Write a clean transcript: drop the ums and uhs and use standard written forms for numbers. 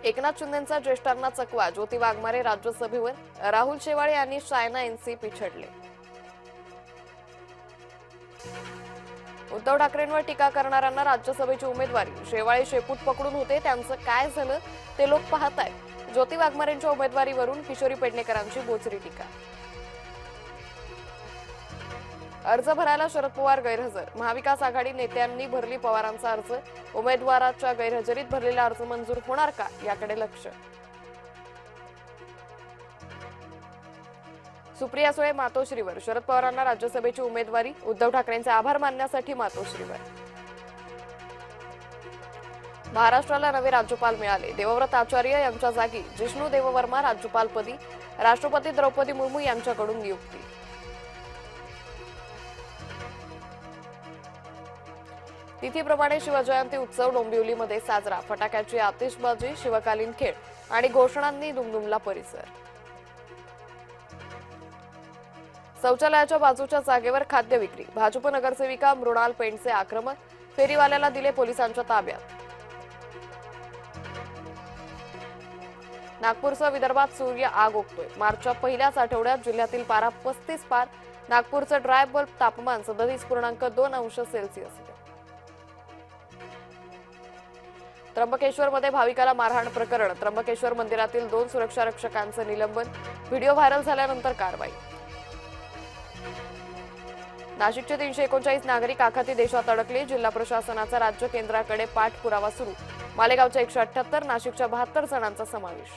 एकनाथ शिंदेंचा ज्येष्ठांना चकवा, ज्योती वाघमारे राज्यसभेवर, राहुल शेवाळे यांनी चायना एनसी पिछडले. उद्धव ठाकरेंवर टीका करणाऱ्यांना राज्यसभेची उमेदवारी, शेवाळे शेपूट पकडून होते, त्यांचं काय झालं ते लोक पाहतायत. ज्योती वाघमारेंच्या उमेदवारीवरून किशोरी पेडणेकरांची बोचरी टीका. अर्ज भरायला शरद पवार गैरहजर, महाविकास आघाडी नेत्यांनी भरली पवारांचा अर्ज, उमेदवाराच्या गैरहजेरीत भरलेला अर्ज मंजूर होणार का याकडे लक्ष. सुप्रिया सुळे मातोश्रीवर, शरद पवारांना राज्यसभेची उमेदवारी, उद्धव ठाकरेंचे आभार मानण्यासाठी मातोश्रीवर. महाराष्ट्राला नवे राज्यपाल मिळाले, देवव्रत आचार्य यांच्या जागी जिष्णू देववर्मा राज्यपालपदी, राष्ट्रपती द्रौपदी मुर्मू यांच्याकडून नियुक्ती. तिथीप्रमाणे शिवजयंती उत्सव डोंबिवलीमध्ये साजरा, फटाक्याची आतिषबाजी, शिवकालीन खेळ आणि घोषणांनी दुमदुमला परिसर. शौचालयाच्या बाजूच्या जागेवर खाद्य विक्री, भाजप नगरसेविका मृणाल पेंडसे आक्रमक, फेरीवाल्याला दिले पोलिसांच्या ताब्यात. नागपूरसह विदर्भात सूर्य आग ओकतोय, मार्चच्या पहिल्याच आठवड्यात जिल्ह्यातील पारा 35 पार, नागपूरचं ड्राय बल्ब तापमान 37.2°C. त्र्यंबकेश्वरमध्ये भाविकाला मारहाण प्रकरण, त्र्यंबकेश्वर मंदिरातील 2 सुरक्षा रक्षकांचं निलंबन, व्हिडिओ व्हायरल झाल्यानंतर कारवाई. नाशिकचे 339 नागरिक आखाती देशात अडकले, जिल्हा प्रशासनाचा राज्य केंद्राकडे पाठपुरावा सुरू, मालेगावच्या 178, नाशिकच्या 72 जणांचा समावेश.